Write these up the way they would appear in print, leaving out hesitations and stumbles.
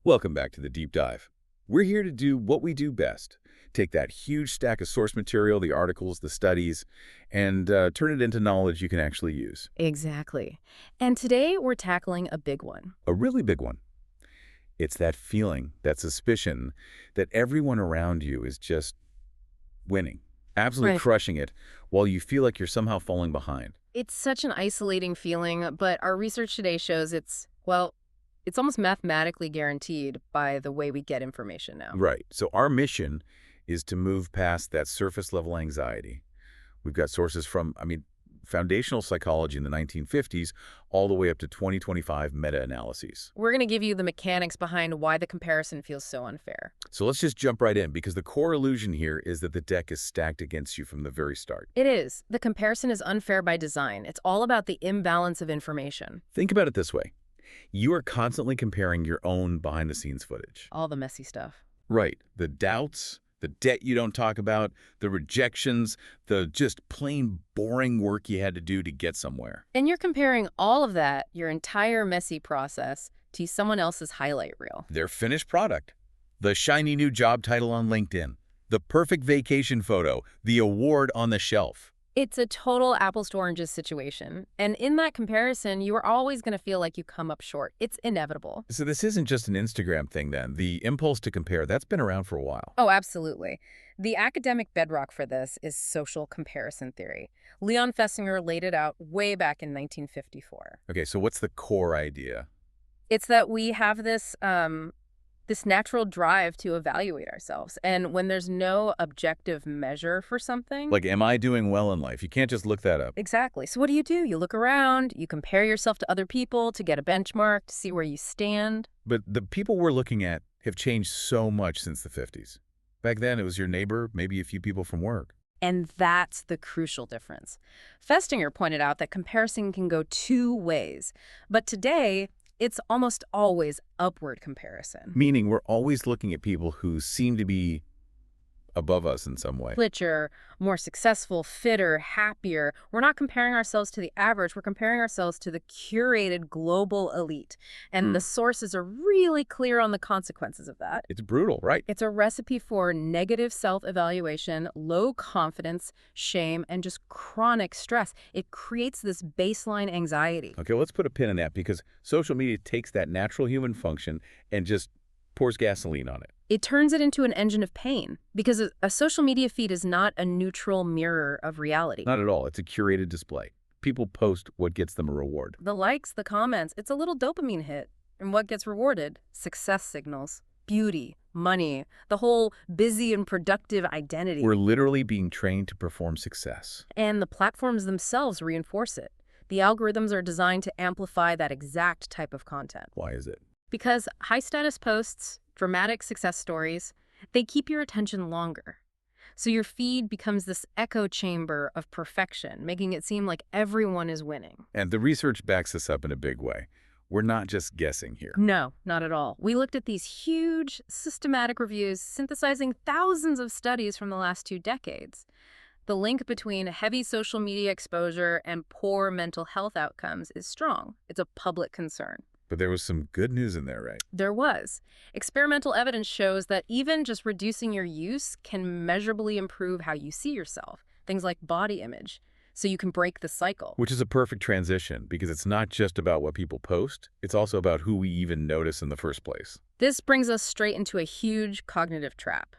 Welcome back to the Deep Dive. We're here to do what we do best. Take that huge stack of source material, the articles, the studies, and turn it into knowledge you can actually use. Exactly. And today we're tackling a big one. A really big one. It's that feeling, that suspicion, that everyone around you is just winning, absolutely Right. crushing it, while you feel like you're somehow falling behind. It's such an isolating feeling, but our research today shows it's almost mathematically guaranteed by the way we get information now. Right. So our mission is to move past that surface level anxiety. We've got sources from, foundational psychology in the 1950s all the way up to 2025 meta-analyses. We're going to give you the mechanics behind why the comparison feels so unfair. So let's just jump right in, because the core illusion here is that the deck is stacked against you from the very start. It is. The comparison is unfair by design. It's all about the imbalance of information. Think about it this way. You are constantly comparing your own behind-the-scenes footage. All the messy stuff. Right. The doubts, the debt you don't talk about, the rejections, the just plain boring work you had to do to get somewhere. And you're comparing all of that, your entire messy process, to someone else's highlight reel. Their finished product. The shiny new job title on LinkedIn. The perfect vacation photo. The award on the shelf. It's a total apples to oranges situation. And in that comparison, you are always going to feel like you come up short. It's inevitable. So this isn't just an Instagram thing then. The impulse to compare, that's been around for a while. Oh, absolutely. The academic bedrock for this is social comparison theory. Leon Festinger laid it out way back in 1954. Okay, so what's the core idea? It's that we have this natural drive to evaluate ourselves. And when there's no objective measure for something... Like, am I doing well in life? You can't just look that up. Exactly. So what do? You look around, you compare yourself to other people to get a benchmark, to see where you stand. But the people we're looking at have changed so much since the 50s. Back then, it was your neighbor, maybe a few people from work. And that's the crucial difference. Festinger pointed out that comparison can go two ways. But today, it's almost always upward comparison. Meaning we're always looking at people who seem to be above us in some way. Richer, more successful, fitter, happier. We're not comparing ourselves to the average. We're comparing ourselves to the curated global elite. And the sources are really clear on the consequences of that. It's brutal, right? It's a recipe for negative self-evaluation, low confidence, shame, and just chronic stress. It creates this baseline anxiety. Okay, let's put a pin in that, because social media takes that natural human function and just pours gasoline on it. It turns it into an engine of pain, because a social media feed is not a neutral mirror of reality. Not at all. It's a curated display. People post what gets them a reward. The likes, the comments, it's a little dopamine hit. And what gets rewarded? Success signals, beauty, money, the whole busy and productive identity. We're literally being trained to perform success. And the platforms themselves reinforce it. The algorithms are designed to amplify that exact type of content. Why is it? Because high-status posts, dramatic success stories, they keep your attention longer. So your feed becomes this echo chamber of perfection, making it seem like everyone is winning. And the research backs this up in a big way. We're not just guessing here. No, not at all. We looked at these huge, systematic reviews, synthesizing thousands of studies from the last 2 decades. The link between heavy social media exposure and poor mental health outcomes is strong. It's a public concern. But there was some good news in there, right? There was. Experimental evidence shows that even just reducing your use can measurably improve how you see yourself, things like body image, so you can break the cycle. Which is a perfect transition, because it's not just about what people post, it's also about who we even notice in the first place. This brings us straight into a huge cognitive trap.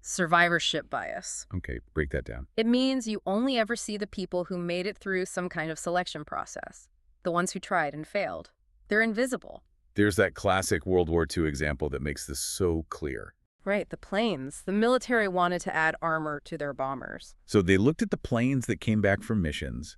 Survivorship bias. Okay, break that down. It means you only ever see the people who made it through some kind of selection process, the ones who tried and failed. They're invisible. There's that classic World War II example that makes this so clear. Right, the planes. The military wanted to add armor to their bombers. So they looked at the planes that came back from missions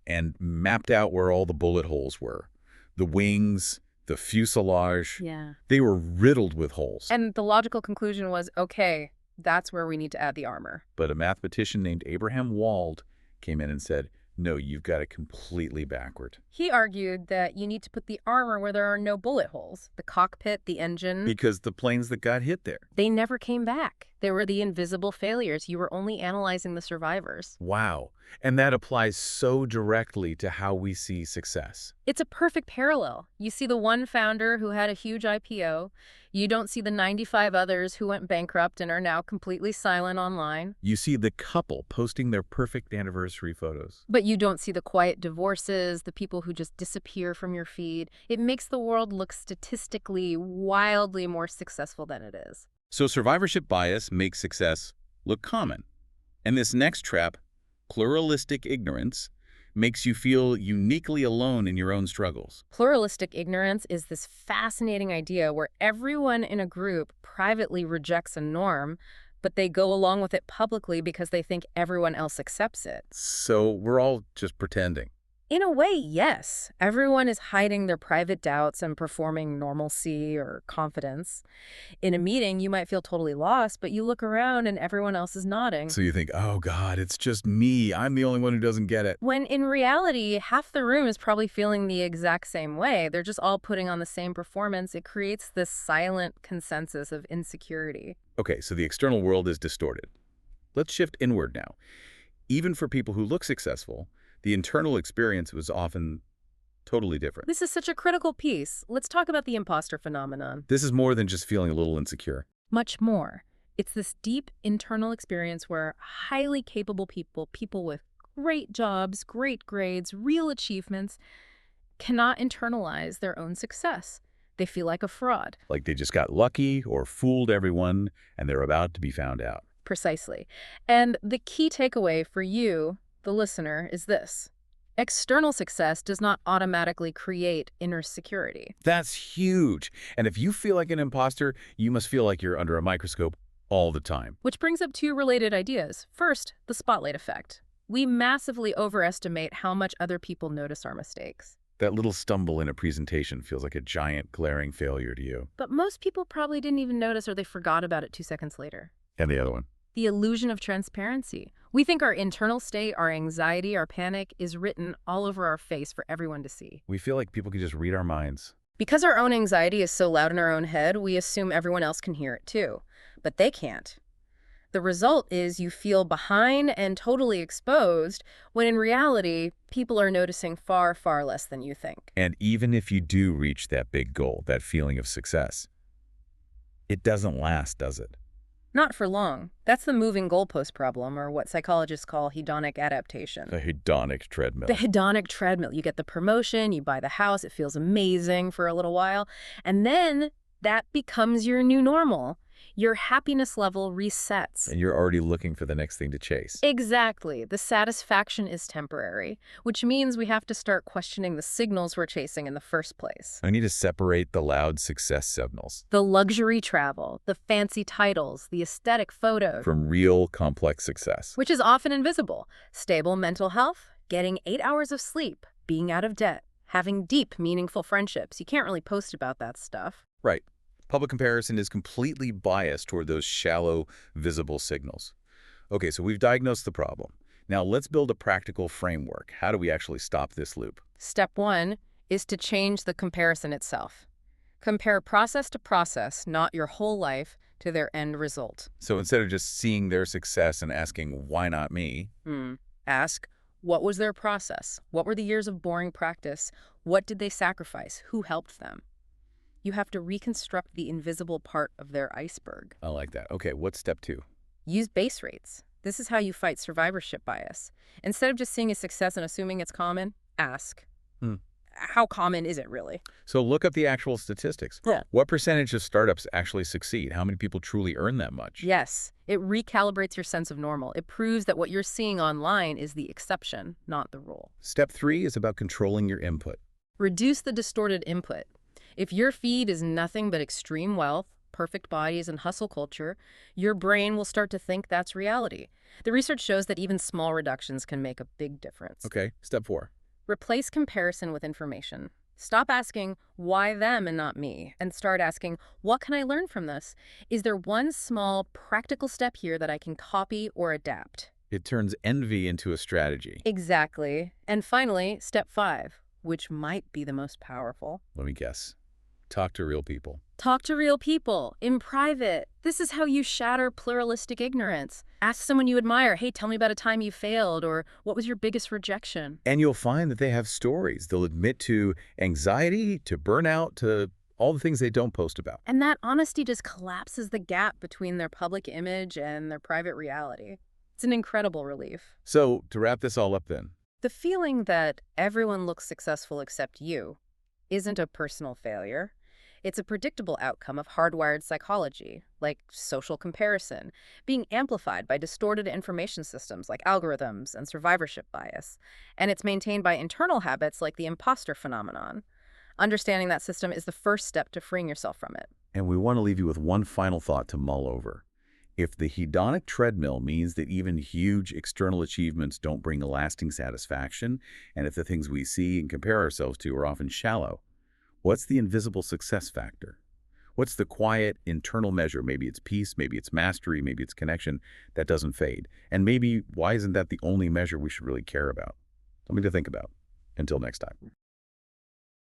and mapped out where all the bullet holes were. The wings, the fuselage. Yeah. They were riddled with holes. And the logical conclusion was, okay, that's where we need to add the armor. But a mathematician named Abraham Wald came in and said, no, you've got it completely backward. He argued that you need to put the armor where there are no bullet holes, the cockpit, the engine. Because the planes that got hit there. They never came back. They were the invisible failures. You were only analyzing the survivors. Wow. And that applies so directly to how we see success. It's a perfect parallel. You see the one founder who had a huge IPO. You don't see the 95 others who went bankrupt and are now completely silent online. You see the couple posting their perfect anniversary photos. But you don't see the quiet divorces, the people who just disappear from your feed. It makes the world look statistically wildly more successful than it is. So survivorship bias makes success look common. And this next trap, pluralistic ignorance, makes you feel uniquely alone in your own struggles. Pluralistic ignorance is this fascinating idea where everyone in a group privately rejects a norm, but they go along with it publicly because they think everyone else accepts it. So we're all just pretending. In a way, yes. Everyone is hiding their private doubts and performing normalcy or confidence. In a meeting, you might feel totally lost, but you look around and everyone else is nodding. So you think, oh God, it's just me. I'm the only one who doesn't get it. When in reality, half the room is probably feeling the exact same way. They're just all putting on the same performance. It creates this silent consensus of insecurity. Okay, so the external world is distorted. Let's shift inward now. Even for people who look successful, the internal experience was often totally different. This is such a critical piece. Let's talk about the imposter phenomenon. This is more than just feeling a little insecure. Much more. It's this deep internal experience where highly capable people with great jobs, great grades, real achievements, cannot internalize their own success. They feel like a fraud. Like they just got lucky or fooled everyone and they're about to be found out. Precisely. And the key takeaway for you, the listener, is this. External success does not automatically create inner security. That's huge. And if you feel like an imposter, you must feel like you're under a microscope all the time. Which brings up two related ideas. First, the spotlight effect. We massively overestimate how much other people notice our mistakes. That little stumble in a presentation feels like a giant, glaring failure to you. But most people probably didn't even notice or they forgot about it 2 seconds later. And the other one? The illusion of transparency. We think our internal state, our anxiety, our panic is written all over our face for everyone to see. We feel like people can just read our minds. Because our own anxiety is so loud in our own head, we assume everyone else can hear it too. But they can't. The result is you feel behind and totally exposed, when in reality, people are noticing far, far less than you think. And even if you do reach that big goal, that feeling of success, it doesn't last, does it? Not for long. That's the moving goalpost problem, or what psychologists call hedonic adaptation. The hedonic treadmill. The hedonic treadmill. You get the promotion, you buy the house, it feels amazing for a little while, and then that becomes your new normal. Your happiness level resets. And you're already looking for the next thing to chase. Exactly. The satisfaction is temporary, which means we have to start questioning the signals we're chasing in the first place. I need to separate the loud success signals The luxury travel, the fancy titles, the aesthetic photos, from real complex success. which is often invisible. Stable mental health, getting 8 hours of sleep, being out of debt, having deep, meaningful friendships. You can't really post about that stuff. Right. Public comparison is completely biased toward those shallow, visible signals. Okay, so we've diagnosed the problem. Now let's build a practical framework. How do we actually stop this loop? Step 1 is to change the comparison itself. Compare process to process, not your whole life, to their end result. So instead of just seeing their success and asking, why not me? Ask, what was their process? What were the years of boring practice? What did they sacrifice? Who helped them? You have to reconstruct the invisible part of their iceberg. I like that. Okay, what's step 2? Use base rates. This is how you fight survivorship bias. Instead of just seeing a success and assuming it's common, ask, how common is it really? So look up the actual statistics. Yeah. What percentage of startups actually succeed? How many people truly earn that much? Yes, it recalibrates your sense of normal. It proves that what you're seeing online is the exception, not the rule. Step 3 is about controlling your input. Reduce the distorted input. If your feed is nothing but extreme wealth, perfect bodies, and hustle culture, your brain will start to think that's reality. The research shows that even small reductions can make a big difference. Okay, step 4. Replace comparison with information. Stop asking, why them and not me? And start asking, what can I learn from this? Is there one small, practical step here that I can copy or adapt? It turns envy into a strategy. Exactly. And finally, step 5, which might be the most powerful. Let me guess. Talk to real people. Talk to real people, in private. This is how you shatter pluralistic ignorance. Ask someone you admire, hey, tell me about a time you failed, or what was your biggest rejection? And you'll find that they have stories. They'll admit to anxiety, to burnout, to all the things they don't post about. And that honesty just collapses the gap between their public image and their private reality. It's an incredible relief. So, to wrap this all up then, The feeling that everyone looks successful except you isn't a personal failure. It's a predictable outcome of hardwired psychology, like social comparison, being amplified by distorted information systems like algorithms and survivorship bias. And it's maintained by internal habits like the impostor phenomenon. Understanding that system is the first step to freeing yourself from it. and we want to leave you with one final thought to mull over. If the hedonic treadmill means that even huge external achievements don't bring lasting satisfaction, and if the things we see and compare ourselves to are often shallow, what's the invisible success factor? What's the quiet internal measure? Maybe it's peace, maybe it's mastery, maybe it's connection that doesn't fade. And maybe why isn't that the only measure we should really care about? Something to think about. Until next time.